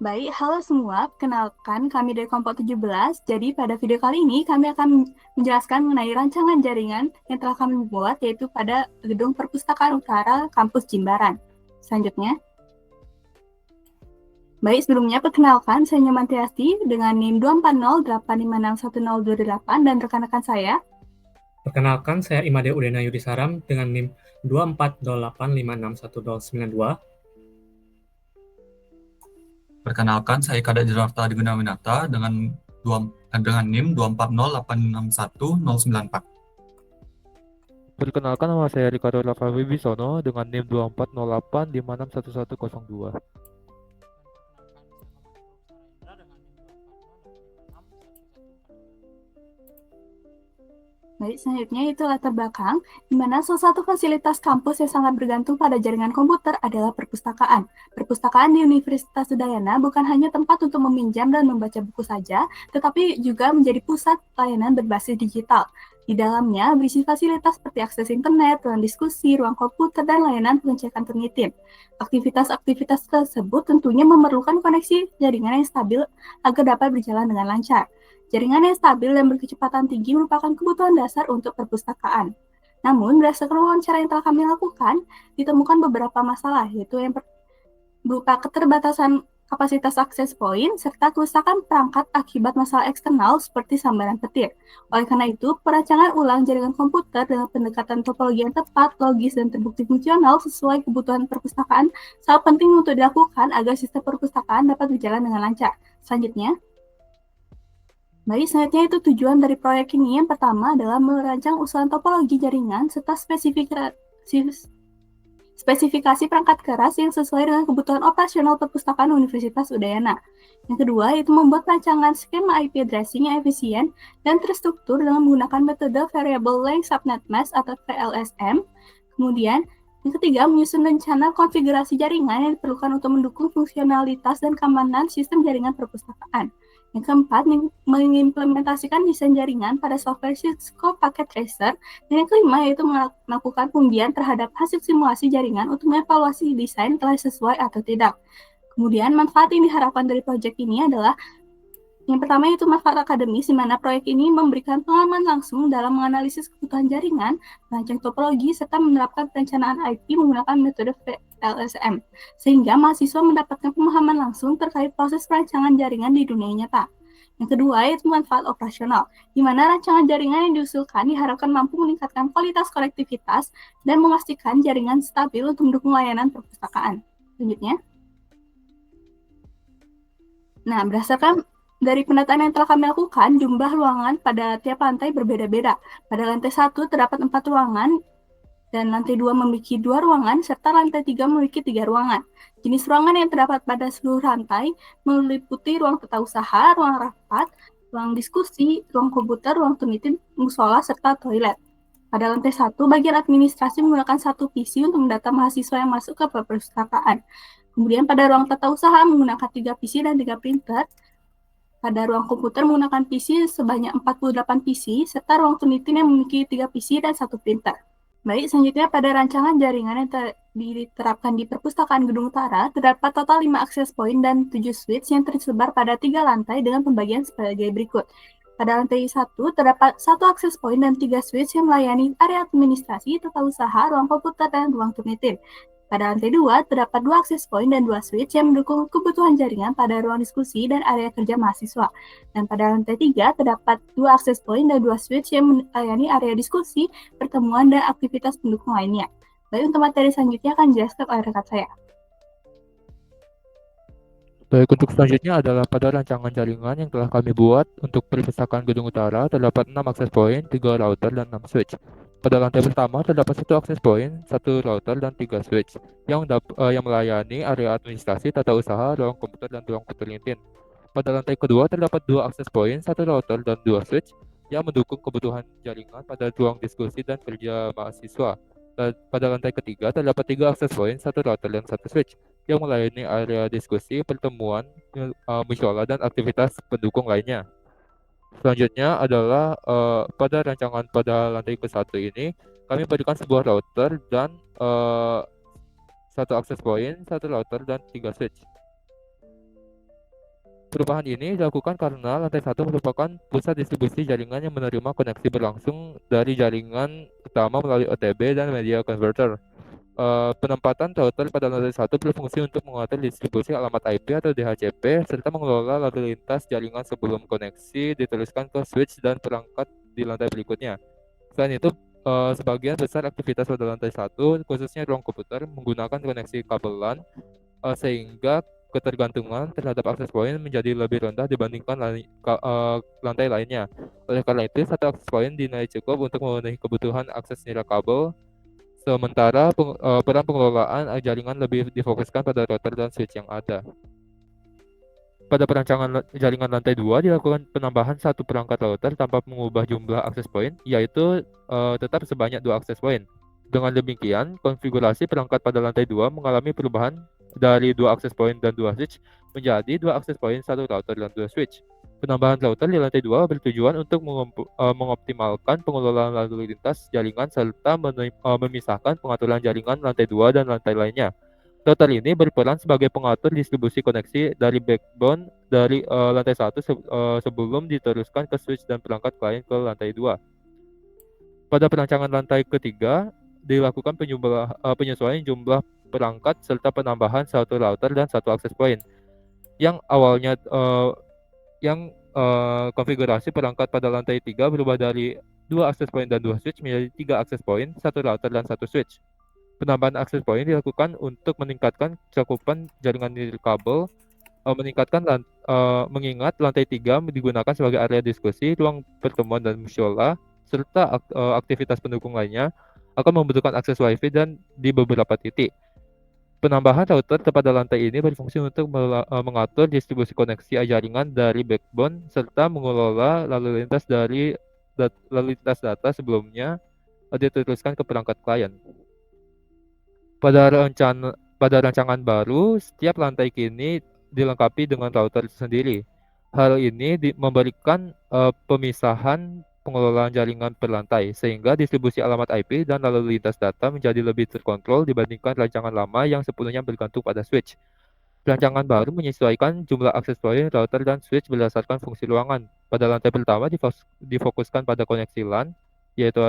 Baik, halo semua. Kenalkan kami dari Kelompok 17. Jadi pada video kali ini kami akan menjelaskan mengenai rancangan jaringan yang telah kami buat yaitu pada Gedung Perpustakaan Utara Kampus Jimbaran. Selanjutnya, baik sebelumnya perkenalkan saya Nyoman Tiasti dengan NIM 24085610228 dan rekan-rekan saya. Perkenalkan, saya Imade Udena Yudisaram dengan NIM 240856192. Perkenalkan, saya Kadek Jenarta Diguna Winata dengan NIM 240866194. Perkenalkan, nama saya Ricardo Rafa Wibisono dengan NIM 24085611102. Baik, selanjutnya itu latar belakang, di mana salah satu fasilitas kampus yang sangat bergantung pada jaringan komputer adalah perpustakaan. Perpustakaan di Universitas Udayana bukan hanya tempat untuk meminjam dan membaca buku saja, tetapi juga menjadi pusat layanan berbasis digital. Di dalamnya berisi fasilitas seperti akses internet, ruang diskusi, ruang komputer, dan layanan pengecekan penelitian. Aktivitas-aktivitas tersebut tentunya memerlukan koneksi jaringan yang stabil agar dapat berjalan dengan lancar. Jaringan yang stabil dan berkecepatan tinggi merupakan kebutuhan dasar untuk perpustakaan. Namun, berdasarkan wawancara yang telah kami lakukan, ditemukan beberapa masalah, yaitu yang berupa keterbatasan kapasitas akses point, serta kerusakan perangkat akibat masalah eksternal seperti sambaran petir. Oleh karena itu, perancangan ulang jaringan komputer dengan pendekatan topologi yang tepat, logis, dan terbukti fungsional sesuai kebutuhan perpustakaan sangat penting untuk dilakukan agar sistem perpustakaan dapat berjalan dengan lancar. Selanjutnya, baik, selanjutnya itu tujuan dari proyek ini. Yang pertama adalah merancang usulan topologi jaringan serta spesifikasi perangkat keras yang sesuai dengan kebutuhan operasional perpustakaan Universitas Udayana. Yang kedua, itu membuat rancangan skema IP addressing yang efisien dan terstruktur dengan menggunakan metode Variable Length Subnet Mask atau VLSM. Kemudian, yang ketiga, menyusun rencana konfigurasi jaringan yang diperlukan untuk mendukung fungsionalitas dan keamanan sistem jaringan perpustakaan. Yang keempat, mengimplementasikan desain jaringan pada software Cisco Packet Tracer. Dan yang kelima, yaitu melakukan pengujian terhadap hasil simulasi jaringan untuk mengevaluasi desain telah sesuai atau tidak. Kemudian, manfaat yang diharapkan dari proyek ini adalah yang pertama itu manfaat akademis, di mana proyek ini memberikan pengalaman langsung dalam menganalisis kebutuhan jaringan, merancang topologi, serta menerapkan perencanaan IP menggunakan metode VLSM, sehingga mahasiswa mendapatkan pemahaman langsung terkait proses perancangan jaringan di dunia nyata. Yang kedua, yaitu manfaat operasional, di mana rancangan jaringan yang diusulkan diharapkan mampu meningkatkan kualitas konektivitas dan memastikan jaringan stabil untuk mendukung layanan perpustakaan. Selanjutnya, nah, berdasarkan dari pendataan yang telah kami lakukan, jumlah ruangan pada tiap lantai berbeda-beda. Pada lantai 1 terdapat 4 ruangan, dan lantai 2 memiliki 2 ruangan, serta lantai 3 memiliki 3 ruangan. Jenis ruangan yang terdapat pada seluruh lantai meliputi ruang tata usaha, ruang rapat, ruang diskusi, ruang komputer, ruang penelitian, musola, serta toilet. Pada lantai 1, bagian administrasi menggunakan 1 PC untuk mendata mahasiswa yang masuk ke perpustakaan. Kemudian pada ruang tata usaha menggunakan 3 PC dan 3 printer. Pada ruang komputer menggunakan PC sebanyak 48 PC, serta ruang penelitian yang memiliki 3 PC dan 1 printer. Baik, selanjutnya pada rancangan jaringan yang diterapkan di Perpustakaan Gedung Utara, terdapat total 5 akses point dan 7 switch yang tersebar pada 3 lantai dengan pembagian sebagai berikut. Pada lantai 1, terdapat 1 akses point dan 3 switch yang melayani area administrasi, tata usaha, ruang komputer, dan ruang penelitian. Pada lantai 2, terdapat 2 akses point dan 2 switch yang mendukung kebutuhan jaringan pada ruang diskusi dan area kerja mahasiswa. Dan pada lantai 3, terdapat 2 akses point dan 2 switch yang melayani area diskusi, pertemuan, dan aktivitas pendukung lainnya. Baik, untuk materi selanjutnya akan dijelaskan oleh rekan saya. Baik, untuk selanjutnya adalah pada rancangan jaringan yang telah kami buat untuk perpustakaan Gedung Utara terdapat 6 akses point, 3 router, dan 6 switch. Pada lantai pertama terdapat 1 akses point, 1 router, dan 3 switch yang melayani area administrasi, tata usaha, ruang komputer, dan ruang penelitian. Pada lantai kedua terdapat 2 akses point, 1 router, dan 2 switch yang mendukung kebutuhan jaringan pada ruang diskusi dan kerja mahasiswa. Dan pada lantai ketiga terdapat 3 akses point, 1 router, dan 1 switch yang melayani area diskusi, pertemuan, musyawarah, dan aktivitas pendukung lainnya. Selanjutnya adalah pada rancangan pada lantai ke-1 ini, kami berikan sebuah router dan 1 akses point, 1 router, dan 3 switch. Perubahan ini dilakukan karena lantai 1 merupakan pusat distribusi jaringan yang menerima koneksi berlangsung dari jaringan utama melalui OTB dan media converter. Penempatan router pada lantai 1 berfungsi untuk mengatur distribusi alamat IP atau DHCP serta mengelola lalu lintas jaringan sebelum koneksi diteruskan ke switch dan perangkat di lantai berikutnya. Selain itu, sebagian besar aktivitas pada lantai 1, khususnya ruang komputer, menggunakan koneksi kabel LAN, sehingga ketergantungan terhadap akses point menjadi lebih rendah dibandingkan lantai lainnya. Oleh karena itu, satu akses point dinilai cukup untuk memenuhi kebutuhan akses nirkabel. Sementara peran pengelolaan jaringan lebih difokuskan pada router dan switch yang ada. Pada perancangan jaringan lantai 2 dilakukan penambahan satu perangkat router tanpa mengubah jumlah akses point, yaitu tetap sebanyak 2 akses point. Dengan demikian, konfigurasi perangkat pada lantai 2 mengalami perubahan dari 2 akses point dan 2 switch menjadi 2 akses point, 1 router dan 2 switch. Penambahan router di lantai 2 bertujuan untuk mengoptimalkan pengelolaan lalu lintas jaringan serta memisahkan pengaturan jaringan lantai 2 dan lantai lainnya. Router ini berperan sebagai pengatur distribusi koneksi dari backbone dari lantai 1 sebelum diteruskan ke switch dan perangkat klien ke lantai 2. Pada perancangan lantai ketiga, dilakukan penyesuaian jumlah perangkat serta penambahan satu router dan satu akses point. Yang awalnya konfigurasi perangkat pada lantai 3 berubah dari 2 akses point dan 2 switch menjadi 3 akses point, 1 router dan 1 switch. Penambahan akses point dilakukan untuk meningkatkan cakupan jaringan nirkabel, mengingat lantai 3 digunakan sebagai area diskusi, ruang pertemuan dan musyola, serta aktivitas pendukung lainnya akan membutuhkan akses WiFi dan di beberapa titik. Penambahan router pada lantai ini berfungsi untuk mengatur distribusi koneksi jaringan dari backbone serta mengelola lalu lintas data sebelumnya diteruskan ke perangkat klien. Pada rancangan baru, setiap lantai kini dilengkapi dengan router sendiri. Hal ini memberikan pemisahan pengelolaan jaringan per lantai, sehingga distribusi alamat IP dan lalu lintas data menjadi lebih terkontrol dibandingkan rancangan lama yang sepenuhnya bergantung pada switch. Rancangan baru menyesuaikan jumlah akses point, router, dan switch berdasarkan fungsi ruangan. Pada lantai pertama difokuskan pada koneksi LAN, yaitu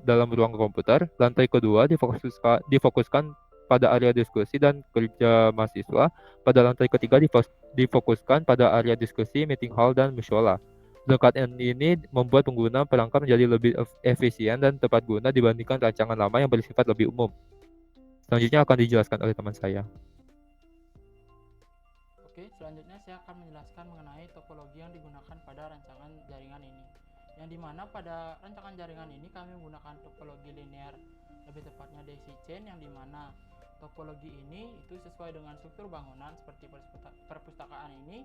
dalam ruang komputer. Lantai kedua difokuskan pada area diskusi dan kerja mahasiswa. Pada lantai ketiga difokuskan pada area diskusi, meeting hall, dan musyola. Pendekatan ini membuat pengguna perangkat menjadi lebih efisien dan tepat guna dibandingkan rancangan lama yang bersifat lebih umum. Selanjutnya akan dijelaskan oleh teman saya. Oke, selanjutnya saya akan menjelaskan mengenai topologi yang digunakan pada rancangan jaringan ini. Yang dimana pada rancangan jaringan ini kami menggunakan topologi linear, lebih tepatnya daisy chain, yang dimana topologi ini itu sesuai dengan struktur bangunan seperti perpustakaan ini,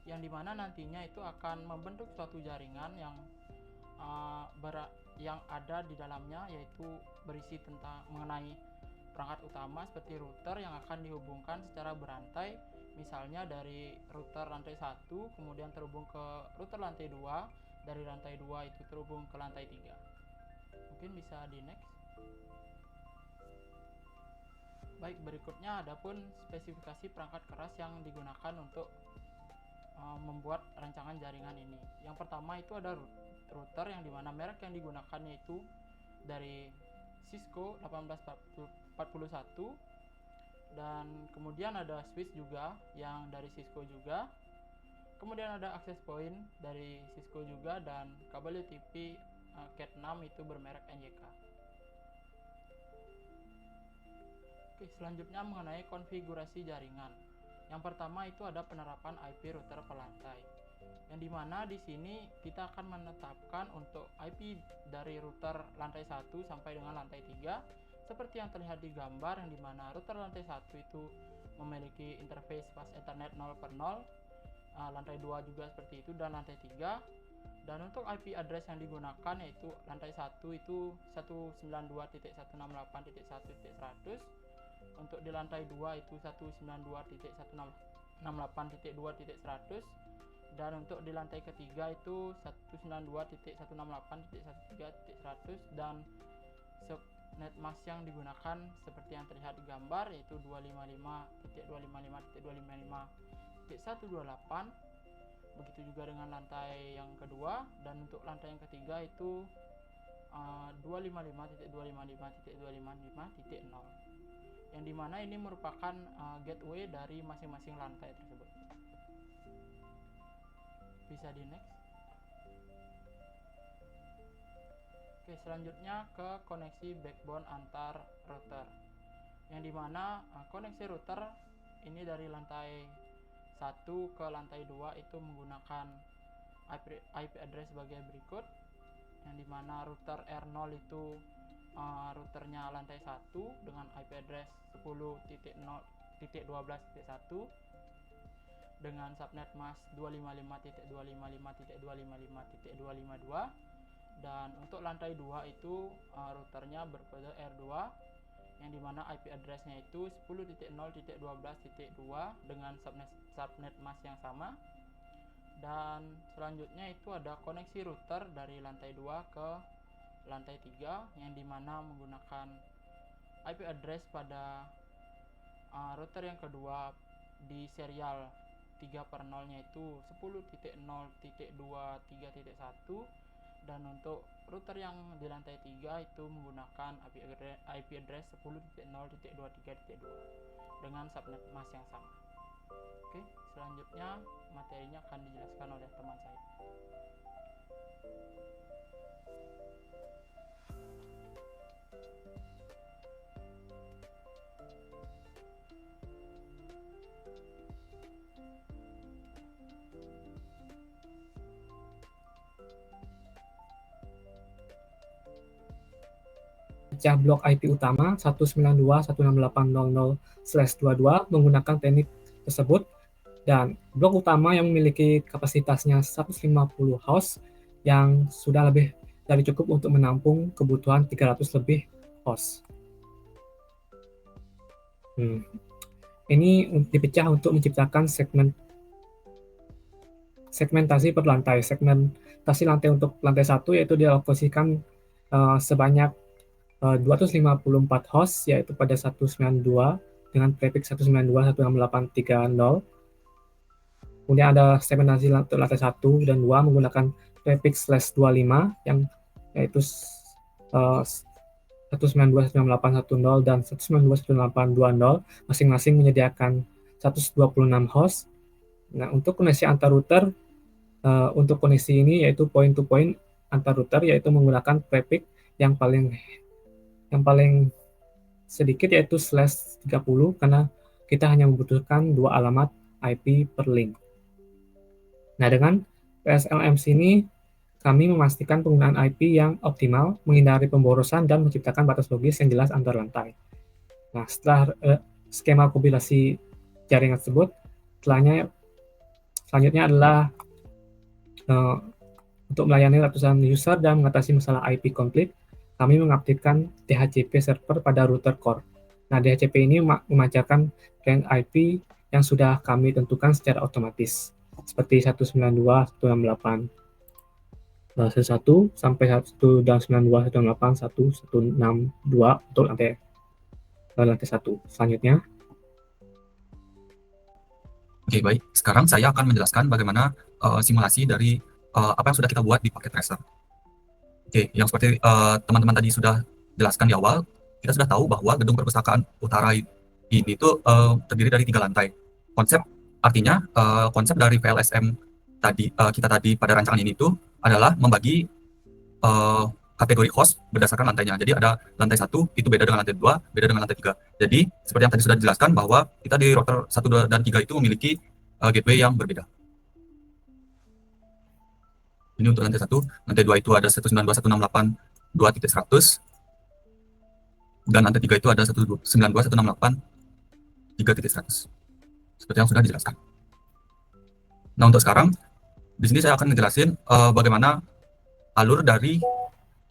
yang dimana nantinya itu akan membentuk suatu jaringan yang ada di dalamnya, yaitu berisi tentang mengenai perangkat utama seperti router yang akan dihubungkan secara berantai, misalnya dari router lantai 1 kemudian terhubung ke router lantai 2, dari lantai 2 itu terhubung ke lantai 3. Mungkin bisa di next. Baik, berikutnya adapun spesifikasi perangkat keras yang digunakan untuk membuat rancangan jaringan ini. Yang pertama itu ada router, yang dimana merek yang digunakan yaitu dari Cisco 1841, dan kemudian ada switch juga yang dari Cisco juga, kemudian ada access point dari Cisco juga, dan kabel UTP Cat 6 itu bermerek NYK. Oke, selanjutnya mengenai konfigurasi jaringan. Yang pertama itu ada penerapan IP router per lantai, yang dimana di sini kita akan menetapkan untuk IP dari router lantai 1 sampai dengan lantai 3 seperti yang terlihat di gambar, yang dimana router lantai 1 itu memiliki interface fast ethernet 0/0, lantai 2 juga seperti itu, dan lantai 3. Dan untuk IP address yang digunakan yaitu lantai 1 itu 192.168.1.100, untuk di lantai 2 itu 192.168.2.100, dan untuk di lantai ketiga itu 192.168.1.3.100, dan netmask yang digunakan seperti yang terlihat di gambar yaitu 255.255.255.128, Begitu juga dengan lantai yang kedua, dan untuk lantai yang ketiga itu 255.255.255.0, yang dimana ini merupakan gateway dari masing-masing lantai tersebut. Bisa di next. Oke, selanjutnya ke koneksi backbone antar router, yang dimana koneksi router ini dari lantai 1 ke lantai 2 itu menggunakan IP address sebagai berikut, yang dimana router R0 itu routernya lantai 1 dengan IP address 10.0.12.1 dengan subnet mask 255.255.255.252, dan untuk lantai 2 itu routernya berkode R2 yang dimana IP addressnya itu 10.0.12.2 dengan subnet mask yang sama. Dan selanjutnya itu ada koneksi router dari lantai 2 ke lantai 3, yang dimana menggunakan IP address pada router yang kedua di serial 3/0 nya itu 10.0.23.1, dan untuk router yang di lantai 3 itu menggunakan IP address 10.0.23.2 dengan subnet mask yang sama. Oke, selanjutnya materinya akan dijelaskan oleh teman saya. Pecah blok IP utama 192.168.00/22 menggunakan teknik tersebut, dan blok utama yang memiliki kapasitasnya 150 host yang sudah lebih dari cukup untuk menampung kebutuhan 300 lebih host. Ini dipecah untuk menciptakan segmentasi per lantai. Segmentasi lantai untuk lantai 1 yaitu dialokasikan sebanyak 254 host, yaitu pada 192 dengan prefix 192.168.3.0. Kemudian ada segmentasi untuk lantai 1 dan 2 menggunakan prefix /25 yang yaitu 192.168.1.0 dan 192.168.2.0, masing-masing menyediakan 126 host. Nah, untuk koneksi antar router, untuk koneksi ini yaitu point to point antar router, yaitu menggunakan prefix yang paling sedikit yaitu /30, karena kita hanya membutuhkan 2 alamat IP per link. Nah, dengan PSLMC ini kami memastikan penggunaan IP yang optimal, menghindari pemborosan, dan menciptakan batas logis yang jelas antar lantai. Nah, setelah skema kompilasi jaringan tersebut, selanjutnya adalah untuk melayani ratusan user dan mengatasi masalah IP konflik, kami mengaktifkan DHCP server pada router core. Nah, DHCP ini memancarkan range IP yang sudah kami tentukan secara otomatis, seperti 192.168.1 sampai 192.168.1.162 untuk lantai 1. Selanjutnya. Oke, baik. Sekarang saya akan menjelaskan bagaimana simulasi dari apa yang sudah kita buat di paket tracer. Oke, yang seperti teman-teman tadi sudah jelaskan di awal, kita sudah tahu bahwa gedung perpustakaan utara ini tuh terdiri dari 3 lantai. Artinya konsep dari VLSM kita tadi pada rancangan ini tuh adalah membagi kategori host berdasarkan lantainya. Jadi ada lantai 1 itu beda dengan lantai 2, beda dengan lantai 3. Jadi seperti yang tadi sudah dijelaskan bahwa kita di router 1, 2, dan 3 itu memiliki gateway yang berbeda. Ini untuk lantai 1, lantai 2 itu ada 192.168.2.100, dan lantai 3 itu ada 192.168.3.100. Seperti yang sudah dijelaskan. Nah, untuk sekarang di sini saya akan menjelaskan bagaimana alur dari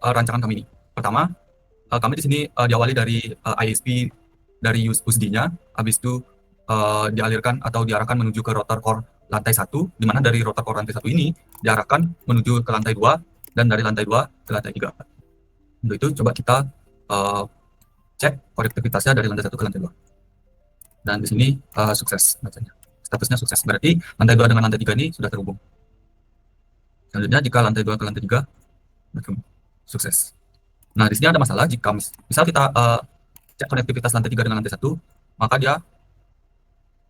rancangan kami ini. Pertama, kami di sini diawali dari ISP dari USD-nya, habis itu dialirkan atau diarahkan menuju ke router core lantai 1, di mana dari router core lantai 1 ini diarahkan menuju ke lantai 2, dan dari lantai 2 ke lantai 3. Untuk itu coba kita cek konektivitasnya dari lantai 1 ke lantai 2. Dan di sini sukses bacanya. Statusnya sukses. Berarti lantai 2 dengan lantai 3 ini sudah terhubung. Selanjutnya jika lantai 2 ke lantai 3 sukses. Nah, di sini ada masalah jika misal kita cek konektivitas lantai 3 dengan lantai 1, maka dia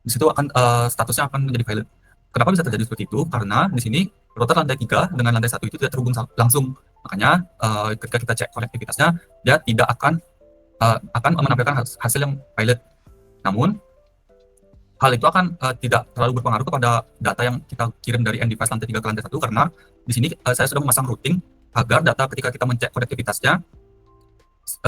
di situ akan statusnya akan menjadi valid. Kenapa bisa terjadi seperti itu? Karena di sini router lantai 3 dengan lantai 1 itu tidak terhubung langsung. Makanya ketika kita cek konektivitasnya, dia tidak akan menampilkan hasil yang valid. Namun hal itu akan tidak terlalu berpengaruh kepada data yang kita kirim dari end device lantai 3 ke lantai 1, karena di sini saya sudah memasang routing agar data ketika kita mencek konektivitasnya,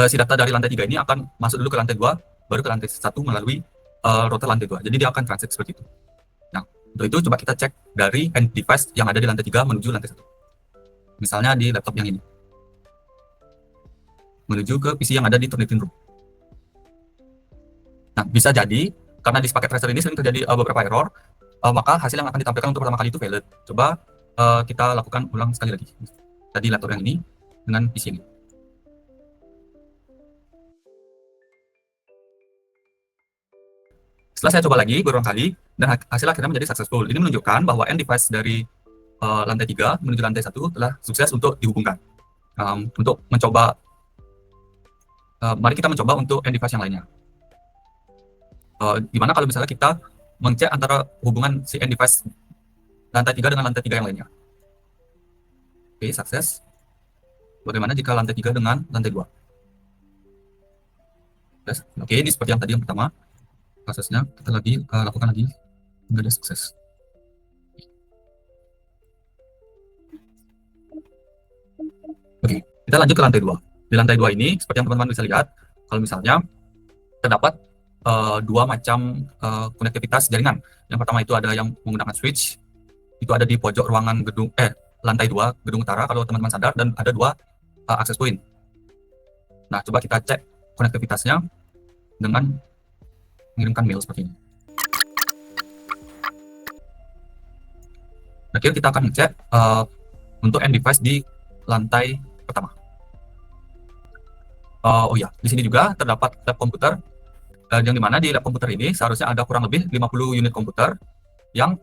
si data dari lantai 3 ini akan masuk dulu ke lantai 2, baru ke lantai 1 melalui router lantai 2. Jadi dia akan transit seperti itu. Nah, untuk itu coba kita cek dari end device yang ada di lantai 3 menuju lantai 1. Misalnya di laptop yang ini. Menuju ke PC yang ada di Turnitin Room. Nah, bisa jadi karena di paket tracer ini sering terjadi beberapa error, maka hasil yang akan ditampilkan untuk pertama kali itu valid. Coba kita lakukan ulang sekali lagi. Tadi laptop yang ini dengan PC ini. Setelah saya coba lagi berulang kali, dan hasil akhirnya menjadi successful. Ini menunjukkan bahwa end device dari lantai 3 menuju lantai 1 telah sukses untuk dihubungkan. Untuk mencoba, mari kita mencoba untuk end device yang lainnya. Gimana kalau misalnya kita mengcek antara hubungan si end device lantai 3 dengan lantai 3 yang lainnya. Oke, sukses. Bagaimana jika lantai 3 dengan lantai 2? Oke, ini seperti yang tadi yang pertama. Prosesnya kita lakukan lagi hingga dia sukses. Oke, kita lanjut ke lantai 2. Di lantai 2 ini, seperti yang teman-teman bisa lihat, kalau misalnya terdapat dua macam konektivitas jaringan. Yang pertama itu ada yang menggunakan switch, itu ada di pojok ruangan lantai 2 gedung utara kalau teman-teman sadar, dan ada 2 access point. Nah, coba kita cek konektivitasnya dengan mengirimkan mail seperti ini. Nah, kita akan ngecek untuk end device di lantai pertama. Oh ya, di sini juga terdapat lab komputer, yang dimana di lab komputer ini seharusnya ada kurang lebih 50 unit komputer yang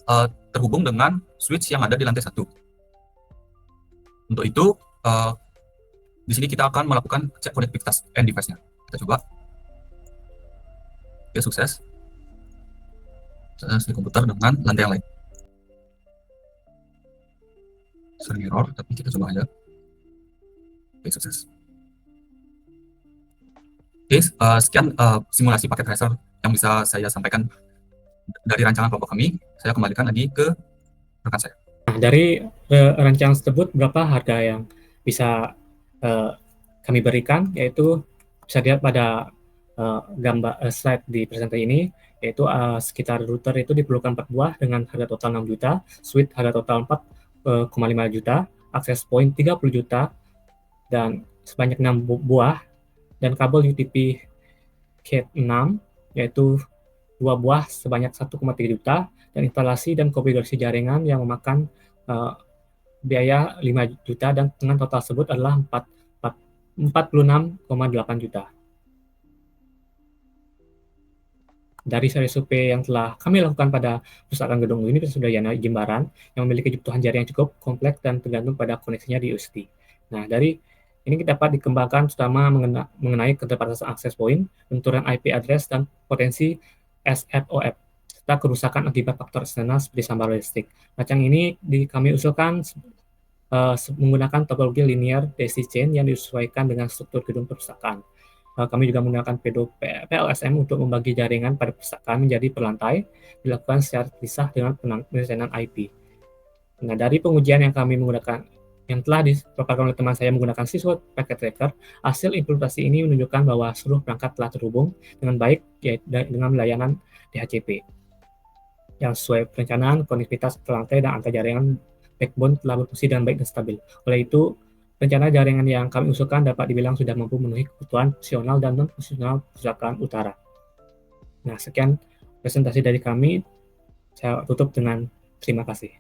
terhubung dengan switch yang ada di lantai 1. Untuk itu, di sini kita akan melakukan cek konektivitas end device-nya. Kita coba. Oke, sukses. Di komputer dengan lantai yang lain. Sering error, tapi kita coba aja. Oke, sukses. Oke, sekian simulasi paket tracer yang bisa saya sampaikan dari rancangan kelompok kami. Saya kembalikan lagi ke rekan saya. Nah, dari rancangan tersebut, berapa harga yang bisa kami berikan, yaitu bisa dilihat pada gambar slide di presentasi ini, yaitu sekitar router itu diperlukan 4 buah dengan harga total 6 juta, switch harga total 4,5 juta, access point 30 juta, dan sebanyak 6 buah, dan kabel UTP Cat 6, yaitu 2 buah sebanyak 1,3 juta, dan instalasi dan konfigurasi jaringan yang memakan biaya 5 juta, dan dengan total tersebut adalah 46,8 juta. Dari seri survei yang telah kami lakukan pada Pustakaan Gedung Universitas Udayana Jimbaran yang memiliki kebutuhan jaringan cukup kompleks dan tergantung pada koneksinya di UST. Nah, dari ini dapat dikembangkan terutama mengenai keterbatasan akses point, benturan IP address, dan potensi SFOF, serta kerusakan akibat faktor eksternal seperti sambar listrik. Rancangan ini kami usulkan menggunakan topologi linear DC chain yang disesuaikan dengan struktur gedung perpustakaan. Kami juga menggunakan PLSM untuk membagi jaringan pada perpustakaan menjadi perlantai, dilakukan secara terpisah dengan penanganan IP. Nah, dari pengujian yang kami menggunakan, yang telah dipaparkan oleh teman saya menggunakan siswa packet tracker, hasil implementasi ini menunjukkan bahwa seluruh perangkat telah terhubung dengan baik dengan layanan DHCP yang sesuai perencanaan, konektivitas terlantai dan antar jaringan backbone telah berfungsi dengan baik dan stabil. Oleh itu, rencana jaringan yang kami usulkan dapat dibilang sudah mampu memenuhi kebutuhan fungsional dan non-fungsional perpustakaan utara. Nah, sekian presentasi dari kami. Saya tutup dengan terima kasih.